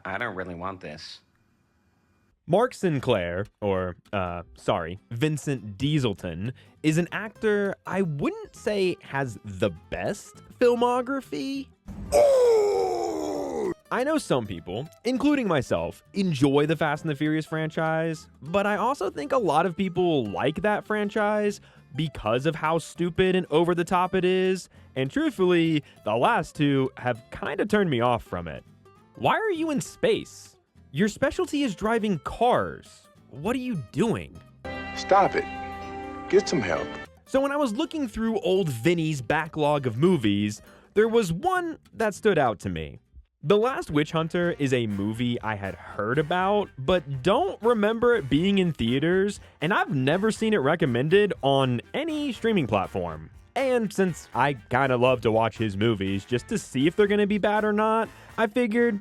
I don't really want this. Mark Sinclair, or, Vincent Dieselton, is an actor I wouldn't say has the best filmography. I know some people, including myself, enjoy the Fast and the Furious franchise, but I also think a lot of people like that franchise because of how stupid and over the top it is, and truthfully, the last two have kind of turned me off from it. Why are you in space? Your specialty is driving cars. What are you doing? Stop it. Get some help. So when I was looking through old Vinny's backlog of movies, there was one that stood out to me. The Last Witch Hunter is a movie I had heard about, but don't remember it being in theaters, and I've never seen it recommended on any streaming platform. And since I kinda love to watch his movies just to see if they're gonna be bad or not, I figured,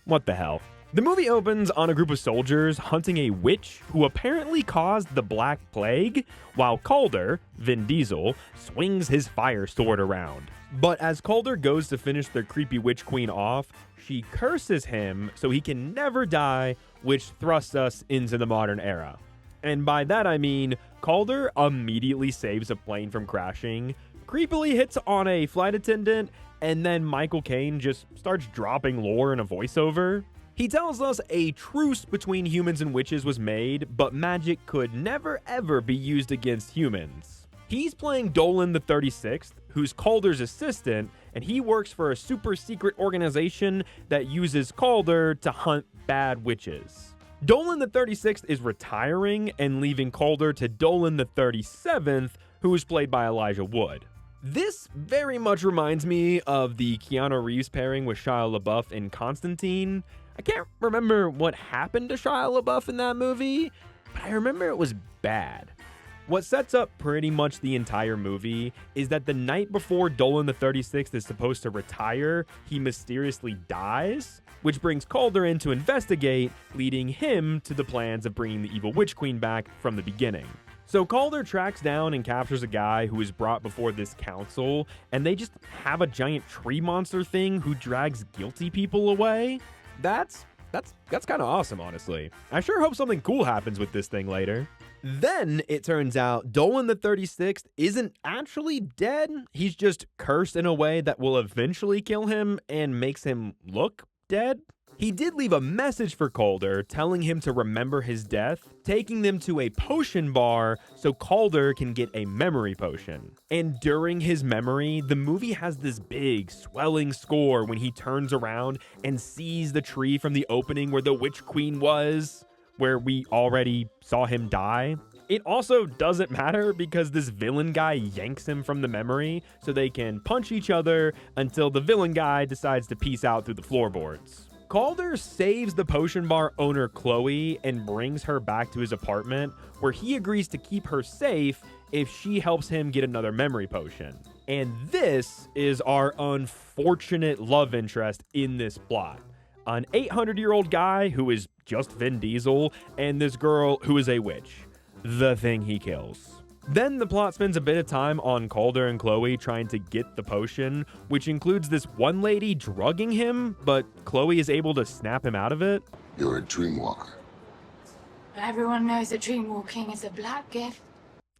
what the hell. The movie opens on a group of soldiers hunting a witch who apparently caused the Black Plague, while Calder, Vin Diesel, swings his fire sword around. But as Calder goes to finish the creepy witch queen off, she curses him so he can never die, which thrusts us into the modern era. And by that I mean, Calder immediately saves a plane from crashing, creepily hits on a flight attendant, and then Michael Caine just starts dropping lore in a voiceover. He tells us a truce between humans and witches was made, but magic could never ever be used against humans. He's playing Dolan the 36th, who's Calder's assistant, and he works for a super secret organization that uses Calder to hunt bad witches. Dolan the 36th is retiring and leaving Calder to Dolan the 37th, who is played by Elijah Wood. This very much reminds me of the Keanu Reeves pairing with Shia LaBeouf in Constantine. I can't remember what happened to Shia LaBeouf in that movie, but I remember it was bad. What sets up pretty much the entire movie is that the night before Dolan the 36th is supposed to retire, he mysteriously dies, which brings Calder in to investigate, leading him to the plans of bringing the evil witch queen back from the beginning. So Calder tracks down and captures a guy who is brought before this council, and they just have a giant tree monster thing who drags guilty people away. That's kind of awesome, honestly. I sure hope something cool happens with this thing later. Then it turns out Dolan the 36th isn't actually dead. He's just cursed in a way that will eventually kill him and makes him look dead. He did leave a message for Calder telling him to remember his death, taking them to a potion bar so Calder can get a memory potion. And during his memory, the movie has this big swelling score when he turns around and sees the tree from the opening where the Witch Queen was, where we already saw him die. It also doesn't matter because this villain guy yanks him from the memory so they can punch each other until the villain guy decides to peace out through the floorboards. Calder saves the potion bar owner Chloe and brings her back to his apartment, where he agrees to keep her safe if she helps him get another memory potion. And this is our unfortunate love interest in this plot. An 800-year-old guy who is just Vin Diesel, and this girl who is a witch. The thing he kills. Then the plot spends a bit of time on Calder and Chloe trying to get the potion, which includes this one lady drugging him, but Chloe is able to snap him out of it. You're a dreamwalker. Everyone knows that dreamwalking is a black gift.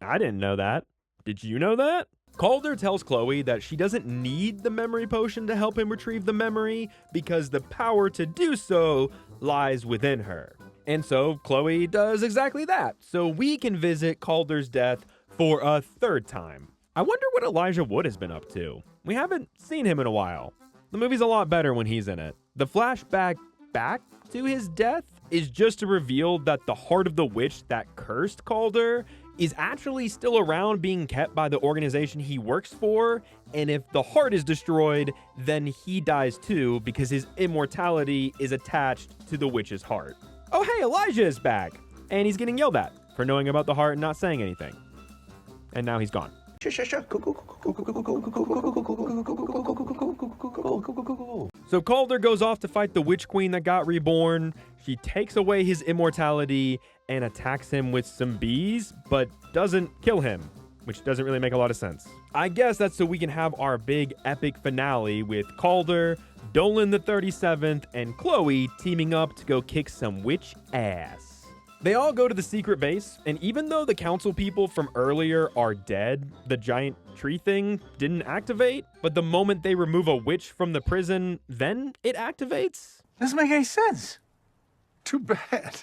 I didn't know that. Did you know that? Calder tells Chloe that she doesn't need the memory potion to help him retrieve the memory because the power to do so lies within her. And so Chloe does exactly that, so we can visit Calder's death for a third time. I wonder what Elijah Wood has been up to. We haven't seen him in a while. The movie's a lot better when he's in it. The flashback back to his death is just to reveal that the heart of the witch that cursed Calder is actually still around being kept by the organization he works for, and if the heart is destroyed, then he dies too because his immortality is attached to the witch's heart. Oh hey, Elijah is back! And he's getting yelled at for knowing about the heart and not saying anything. And now he's gone. So Calder goes off to fight the Witch Queen that got reborn. She takes away his immortality and attacks him with some bees, but doesn't kill him. which doesn't really make a lot of sense. I guess that's so we can have our big epic finale with Calder, Dolan the 37th, and Chloe teaming up to go kick some witch ass. They all go to the secret base, and even though the council people from earlier are dead, the giant tree thing didn't activate, but the moment they remove a witch from the prison, then it activates? Doesn't make any sense. Too bad.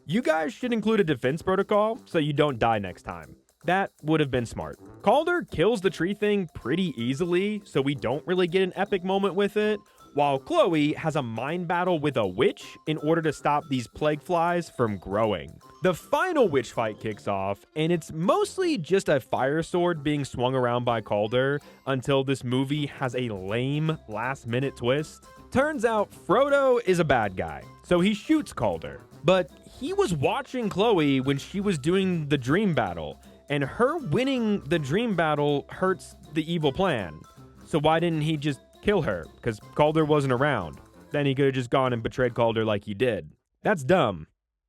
You guys should include a defense protocol so you don't die next time. That would have been smart. Calder kills the tree thing pretty easily, so we don't really get an epic moment with it, while Chloe has a mind battle with a witch in order to stop these plague flies from growing. The final witch fight kicks off, and it's mostly just a fire sword being swung around by Calder until this movie has a lame last-minute twist. Turns out Frodo is a bad guy, so he shoots Calder. But he was watching Chloe when she was doing the dream battle, and her winning the dream battle hurts the evil plan. So why didn't he just kill her? Because Calder wasn't around. Then he could have just gone and betrayed Calder like he did. That's dumb.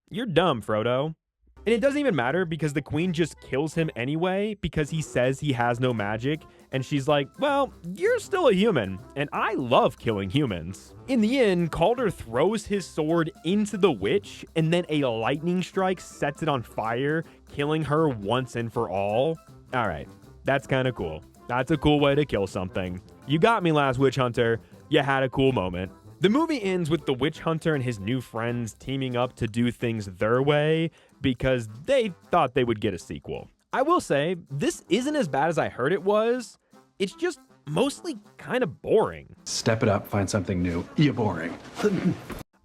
You're dumb, Frodo. And it doesn't even matter because the queen just kills him anyway because he says he has no magic. And she's like, well, you're still a human, and I love killing humans. In the end, Calder throws his sword into the witch, and then a lightning strike sets it on fire, killing her once and for all. All right, that's kind of cool. That's a cool way to kill something. You got me, Last Witch Hunter. You had a cool moment. The movie ends with the witch hunter and his new friends teaming up to do things their way because they thought they would get a sequel. I will say, this isn't as bad as I heard it was. It's just mostly kind of boring. Step it up, find something new. You're boring.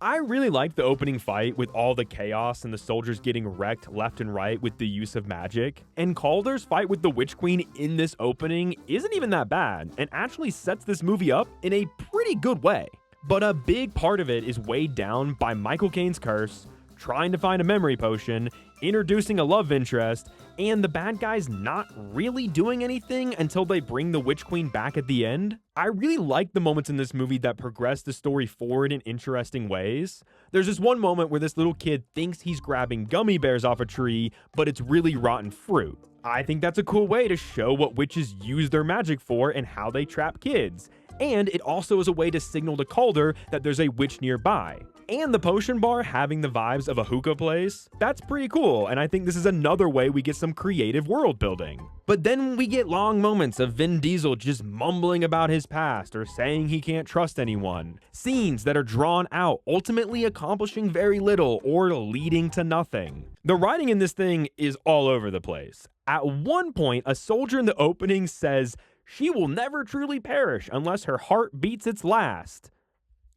I really like the opening fight with all the chaos and the soldiers getting wrecked left and right with the use of magic. And Calder's fight with the Witch Queen in this opening isn't even that bad and actually sets this movie up in a pretty good way. But a big part of it is weighed down by Michael Caine's curse, trying to find a memory potion, introducing a love interest, and the bad guys not really doing anything until they bring the Witch Queen back at the end. I really like the moments in this movie that progress the story forward in interesting ways. There's this one moment where this little kid thinks he's grabbing gummy bears off a tree, but it's really rotten fruit. I think that's a cool way to show what witches use their magic for and how they trap kids. And it also is a way to signal to Calder that there's a witch nearby. And the potion bar having the vibes of a hookah place, that's pretty cool, and I think this is another way we get some creative world building. But then we get long moments of Vin Diesel just mumbling about his past or saying he can't trust anyone. Scenes that are drawn out, ultimately accomplishing very little or leading to nothing. The writing in this thing is all over the place. At one point, a soldier in the opening says, "She will never truly perish unless her heart beats its last."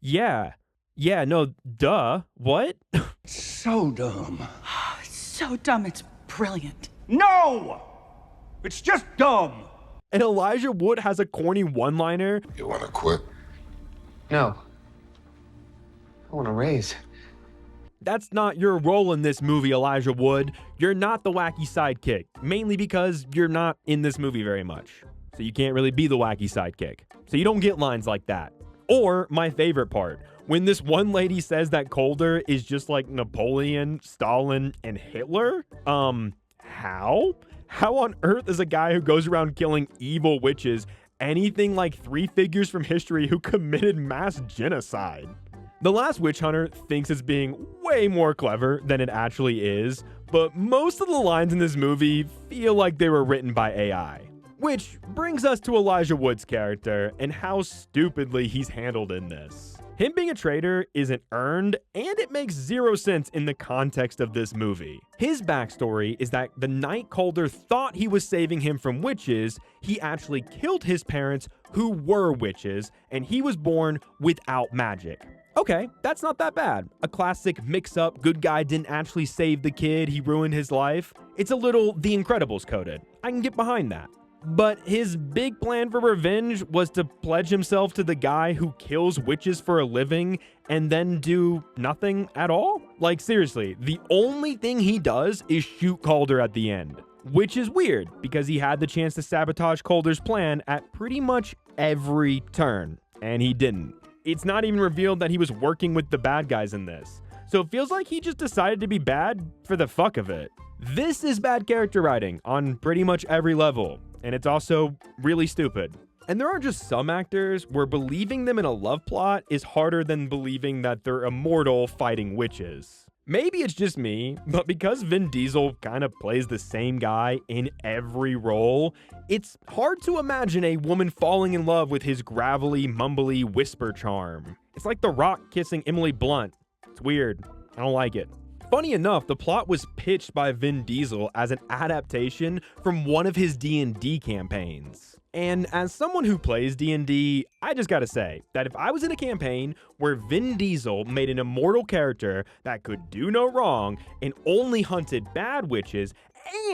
Yeah, no, duh. What? So dumb. It's so dumb, it's brilliant. No! It's just dumb. And Elijah Wood has a corny one-liner. You want to quit? No. I want to raise. That's not your role in this movie, Elijah Wood. You're not the wacky sidekick, mainly because you're not in this movie very much. So you can't really be the wacky sidekick. So you don't get lines like that. Or my favorite part, when this one lady says that Calder is just like Napoleon, Stalin, and Hitler. How? How on earth is a guy who goes around killing evil witches anything like three figures from history who committed mass genocide? The Last Witch Hunter thinks it's being way more clever than it actually is, but most of the lines in this movie feel like they were written by AI. Which brings us to Elijah Wood's character and how stupidly he's handled in this. Him being a traitor isn't earned, and it makes zero sense in the context of this movie. His backstory is that the night Calder thought he was saving him from witches, he actually killed his parents who were witches, and he was born without magic. Okay, that's not that bad. A classic mix-up, good guy didn't actually save the kid, he ruined his life. It's a little The Incredibles coded. I can get behind that. But his big plan for revenge was to pledge himself to the guy who kills witches for a living and then do nothing at all? Like seriously, the only thing he does is shoot Calder at the end. Which is weird, because he had the chance to sabotage Calder's plan at pretty much every turn, and he didn't. It's not even revealed that he was working with the bad guys in this. So it feels like he just decided to be bad for the fuck of it. This is bad character writing on pretty much every level, and it's also really stupid. And there are just some actors where believing them in a love plot is harder than believing that they're immortal fighting witches. Maybe it's just me, but because Vin Diesel kind of plays the same guy in every role, it's hard to imagine a woman falling in love with his gravelly, mumbly whisper charm. It's like The Rock kissing Emily Blunt. It's weird. I don't like it. Funny enough, the plot was pitched by Vin Diesel as an adaptation from one of his D&D campaigns. And as someone who plays D&D, I just gotta say that if I was in a campaign where Vin Diesel made an immortal character that could do no wrong and only hunted bad witches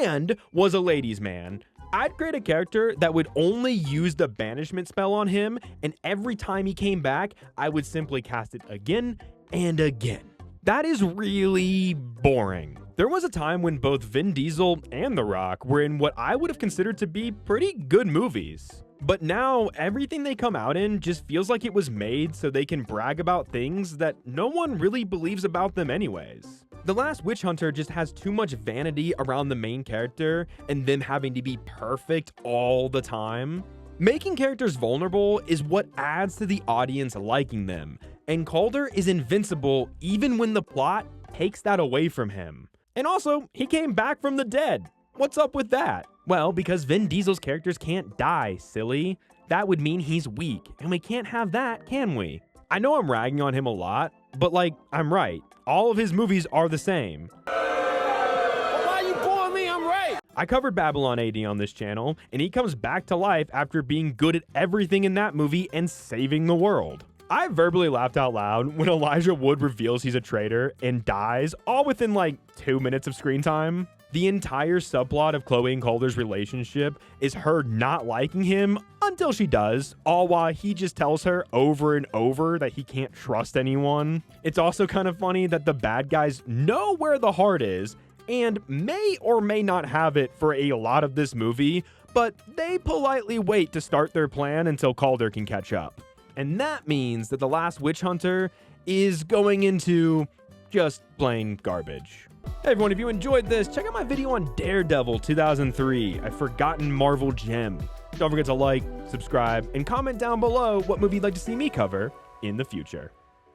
and was a ladies' man, I'd create a character that would only use the banishment spell on him, and every time he came back, I would simply cast it again and again. That is really boring. There was a time when both Vin Diesel and The Rock were in what I would have considered to be pretty good movies. But now, everything they come out in just feels like it was made so they can brag about things that no one really believes about them anyways. The Last Witch Hunter just has too much vanity around the main character and them having to be perfect all the time. Making characters vulnerable is what adds to the audience liking them, and Calder is invincible even when the plot takes that away from him. And also, he came back from the dead. What's up with that? Well, because Vin Diesel's characters can't die, silly. That would mean he's weak, and we can't have that, can we? I know I'm ragging on him a lot, but like, I'm right. All of his movies are the same. Why you bullying me? I'm right. I covered Babylon AD on this channel, and he comes back to life after being good at everything in that movie and saving the world. I verbally laughed out loud when Elijah Wood reveals he's a traitor and dies, all within like 2 minutes of screen time. The entire subplot of Chloe and Calder's relationship is her not liking him until she does, all while he just tells her over and over that he can't trust anyone. It's also kind of funny that the bad guys know where the heart is and may or may not have it for a lot of this movie, but they politely wait to start their plan until Calder can catch up. And that means that The Last Witch Hunter is going into just plain garbage. Hey everyone, if you enjoyed this, check out my video on Daredevil 2003, a forgotten Marvel gem. Don't forget to like, subscribe, and comment down below what movie you'd like to see me cover in the future.